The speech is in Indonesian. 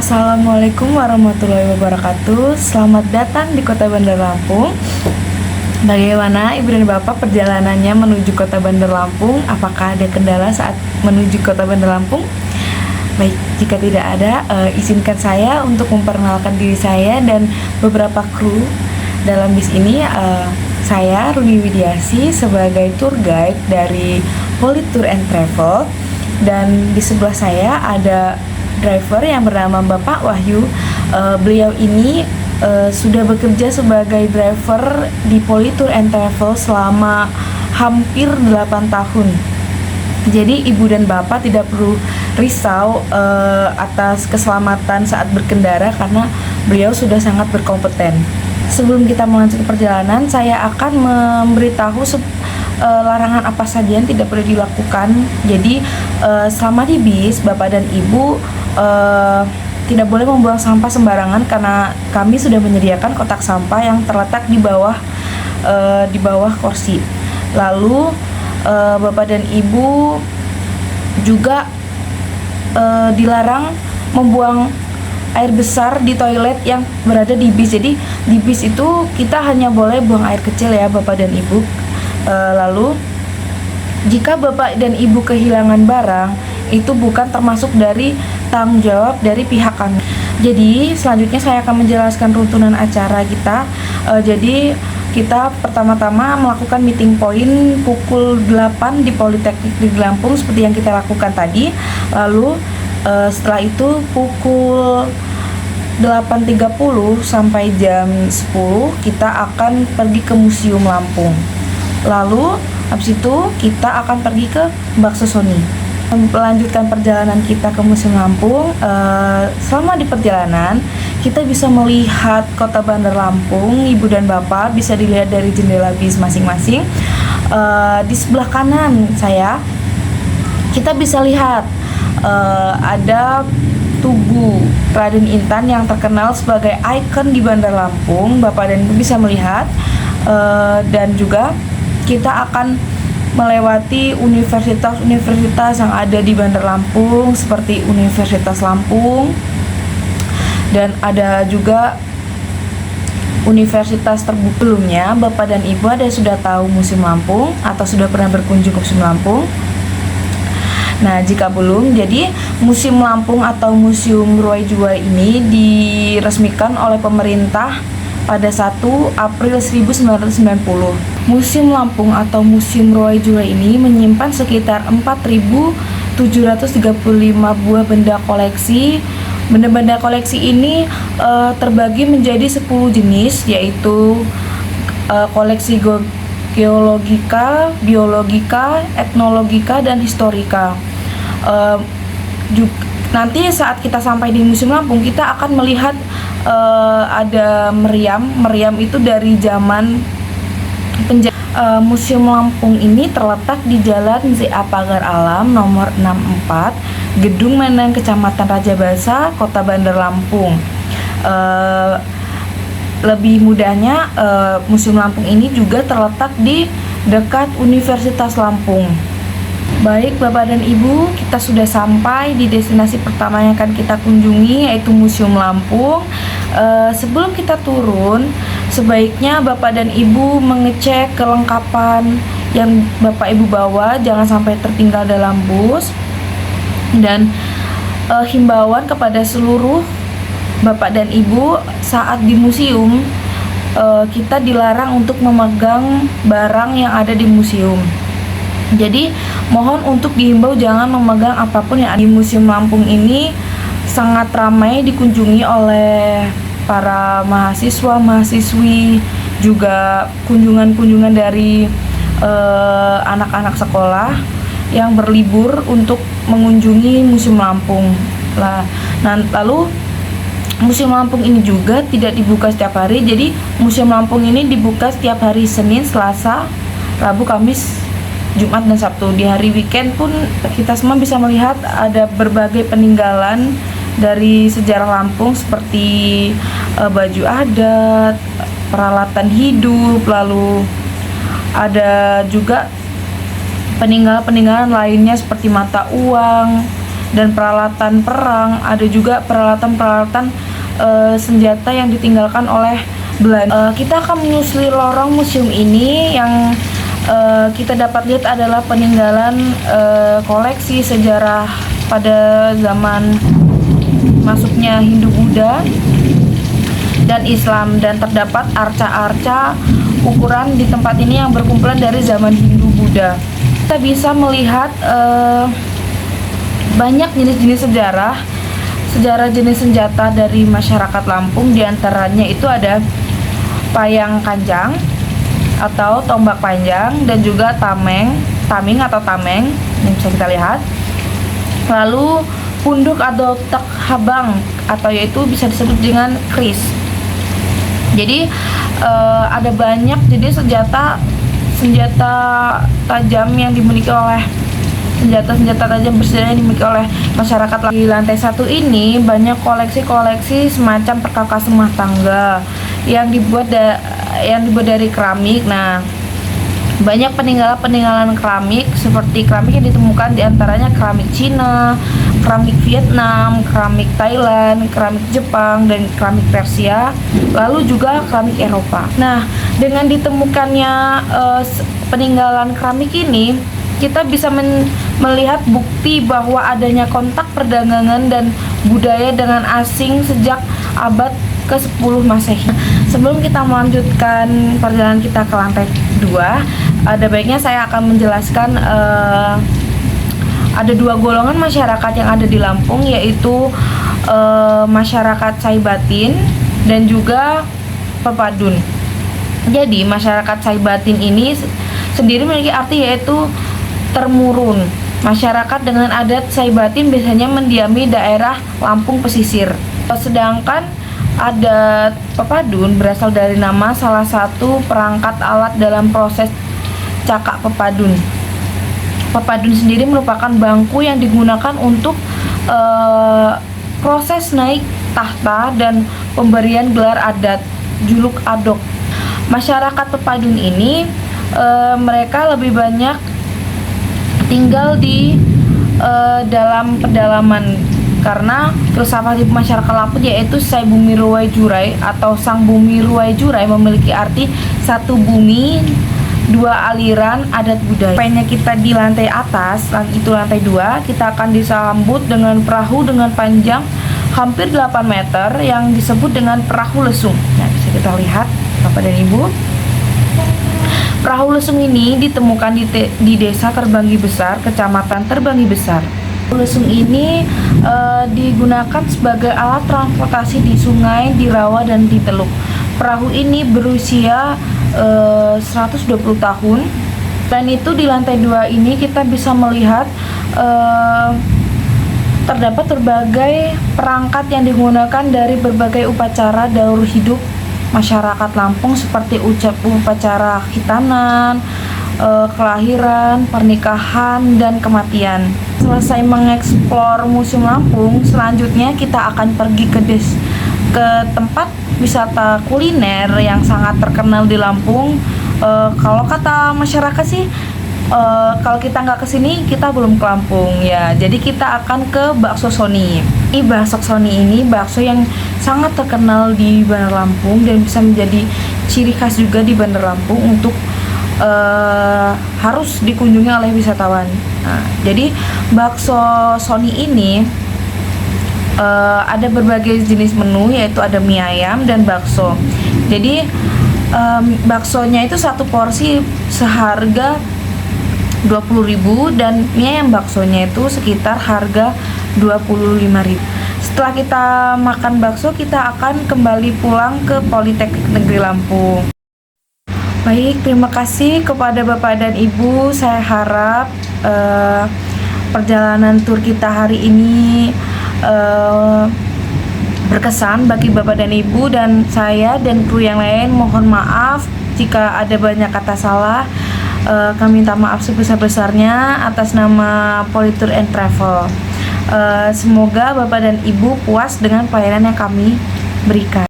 Assalamualaikum warahmatullahi wabarakatuh. Selamat datang di Kota Bandar Lampung. Bagaimana Ibu dan Bapak perjalanannya menuju Kota Bandar Lampung? Apakah ada kendala saat menuju Kota Bandar Lampung? Baik, jika tidak ada, izinkan saya untuk memperkenalkan diri saya dan beberapa kru dalam bis ini. Saya Runi Widiasi sebagai tour guide dari Poli Tour and Travel, dan di sebelah saya ada driver yang bernama Bapak Wahyu. Beliau ini sudah bekerja sebagai driver di Poli Tour and Travel selama hampir 8 tahun. Jadi ibu dan bapak tidak perlu risau atas keselamatan saat berkendara karena beliau sudah sangat berkompeten. Sebelum kita melanjutkan perjalanan, saya akan memberitahu larangan apa saja yang tidak boleh dilakukan. Jadi selama di bis, bapak dan ibu tidak boleh membuang sampah sembarangan karena kami sudah menyediakan kotak sampah yang terletak di bawah kursi. Lalu bapak dan ibu juga dilarang membuang air besar di toilet yang berada di bis. Jadi di bis itu kita hanya boleh buang air kecil ya bapak dan ibu. Lalu jika bapak dan ibu kehilangan barang, itu bukan termasuk dari tanggung jawab dari pihak kami. Jadi selanjutnya saya akan menjelaskan runtunan acara kita. Jadi kita pertama-tama melakukan meeting point pukul 8 di Politeknik di Lampung seperti yang kita lakukan tadi. Lalu setelah itu pukul 8.30 sampai jam 10 kita akan pergi ke Museum Lampung. Lalu habis itu kita akan pergi ke Bakso Sony. Melanjutkan perjalanan kita ke Museum Lampung. Selama di perjalanan kita bisa melihat Kota Bandar Lampung. Ibu dan bapak bisa dilihat dari jendela bis masing-masing. Di sebelah kanan saya kita bisa lihat ada Tugu Raden Intan yang terkenal sebagai ikon di Bandar Lampung. Bapak dan ibu bisa melihat, dan juga kita akan melewati universitas-universitas yang ada di Bandar Lampung seperti Universitas Lampung, dan ada juga universitas terbuka. Sebelumnya bapak dan ibu ada sudah tahu Museum Lampung atau sudah pernah berkunjung ke Museum Lampung? Nah, jika belum, jadi Museum Lampung atau Museum Ruwai Jual ini diresmikan oleh pemerintah pada 1 April 1990. Museum Lampung atau Museum Ruwai Jual ini menyimpan sekitar 4.735 buah benda koleksi. Benda-benda koleksi ini terbagi menjadi 10 jenis, yaitu koleksi geologika, biologika, etnologika, dan historika. Nanti saat kita sampai di Museum Lampung, kita akan melihat ada meriam. Meriam itu dari zaman Museum Lampung ini terletak di Jalan Z.A. Pagar Alam nomor 64, Gedung Meneng, Kecamatan Raja Basa, Kota Bandar Lampung. Lebih mudahnya, Museum Lampung ini juga terletak di dekat Universitas Lampung. Baik Bapak dan Ibu, kita sudah sampai di destinasi pertama yang akan kita kunjungi, yaitu Museum Lampung. Sebelum kita turun, sebaiknya Bapak dan Ibu mengecek kelengkapan yang Bapak Ibu bawa, jangan sampai tertinggal dalam bus. Dan himbauan kepada seluruh Bapak dan Ibu, saat di museum kita dilarang untuk memegang barang yang ada di museum. Jadi mohon untuk dihimbau jangan memegang apapun yang ada di Museum Lampung. Ini sangat ramai dikunjungi oleh para mahasiswa, mahasiswi, juga kunjungan-kunjungan dari anak-anak sekolah yang berlibur untuk mengunjungi Museum Lampung. Lalu Museum Lampung ini juga tidak dibuka setiap hari. Jadi Museum Lampung ini dibuka setiap hari Senin, Selasa, Rabu, Kamis, Jumat, dan Sabtu. Di hari weekend pun kita semua bisa melihat ada berbagai peninggalan dari sejarah Lampung seperti baju adat, peralatan hidup, lalu ada juga peninggalan-peninggalan lainnya seperti mata uang dan peralatan perang, ada juga peralatan-peralatan senjata yang ditinggalkan oleh Belanda. Kita akan menyusuri lorong museum ini. Yang kita dapat lihat adalah peninggalan koleksi sejarah pada zaman masuknya Hindu-Buddha dan Islam, dan terdapat arca-arca ukuran di tempat ini yang berkumpulan dari zaman Hindu-Buddha. Kita bisa melihat banyak jenis-jenis sejarah jenis senjata dari masyarakat Lampung. Diantaranya itu ada payang kanjang atau tombak panjang, dan juga taming atau tameng yang bisa kita lihat. Lalu punduk atau tek habang, atau yaitu bisa disebut dengan kris. Jadi ada banyak jenis senjata tajam yang dimiliki oleh senjata tajam bersejarah yang dimiliki oleh masyarakat. Di lantai 1 ini banyak koleksi-koleksi semacam perkakas rumah tangga yang dibuat dari keramik. Nah, banyak peninggalan keramik, seperti keramik yang ditemukan diantaranya keramik Cina, keramik Vietnam, keramik Thailand, keramik Jepang, dan keramik Persia, lalu juga keramik Eropa. Nah, dengan ditemukannya peninggalan keramik ini, kita bisa melihat bukti bahwa adanya kontak perdagangan dan budaya dengan asing sejak abad ke-10 Masehi. Sebelum kita melanjutkan perjalanan kita ke lantai 2, ada baiknya saya akan menjelaskan ada 2 golongan masyarakat yang ada di Lampung, yaitu masyarakat Saibatin dan juga Pepadun. Jadi masyarakat Saibatin ini sendiri memiliki arti yaitu temurun. Masyarakat dengan adat Saibatin biasanya mendiami daerah Lampung pesisir. Sedangkan adat Pepadun berasal dari nama salah satu perangkat alat dalam proses cakak pepadun. Pepadun sendiri merupakan bangku yang digunakan untuk proses naik tahta dan pemberian gelar adat, juluk adok. Masyarakat Pepadun ini mereka lebih banyak tinggal di dalam pedalaman, karena filsafat hidup masyarakat Lampung yaitu Sai Bumi Ruwai Jurai atau Sang Bumi Ruwai Jurai memiliki arti satu bumi, 2 aliran adat budaya. Sampainya kita di lantai atas, itu lantai 2, kita akan disambut dengan perahu dengan panjang hampir 8 meter yang disebut dengan perahu lesung. Nah, bisa kita lihat Bapak dan Ibu. Perahu lesung ini ditemukan di Desa Terbanggi Besar, Kecamatan Terbanggi Besar. Perahu lesung ini digunakan sebagai alat transportasi di sungai, di rawa, dan di teluk. Perahu ini berusia 120 tahun. Dan itu di lantai 2 ini kita bisa melihat terdapat berbagai perangkat yang digunakan dari berbagai upacara daur hidup masyarakat Lampung, seperti upacara khitanan, kelahiran, pernikahan, dan kematian. Selesai mengeksplor Museum Lampung, selanjutnya kita akan pergi ke tempat wisata kuliner yang sangat terkenal di Lampung. Kalau kata masyarakat sih, kalau kita nggak kesini kita belum ke Lampung ya. Jadi kita akan ke Bakso Sony. Ini bakso Sony ini bakso yang sangat terkenal di Bandar Lampung dan bisa menjadi ciri khas juga di Bandar Lampung untuk harus dikunjungi oleh wisatawan. Nah, jadi bakso Sony ini ada berbagai jenis menu, yaitu ada mie ayam dan bakso. Jadi baksonya itu satu porsi seharga 20.000 dan mie ayam baksonya itu sekitar harga 25.000. Setelah kita makan bakso, kita akan kembali pulang ke Politeknik Negeri Lampung. Baik, terima kasih kepada Bapak dan Ibu. Saya harap perjalanan tur kita hari ini berkesan bagi Bapak dan Ibu, dan saya dan kru yang lain mohon maaf jika ada banyak kata salah. Kami minta maaf sebesar-besarnya atas nama Politour and Travel. Semoga Bapak dan Ibu puas dengan pelayanan yang kami berikan.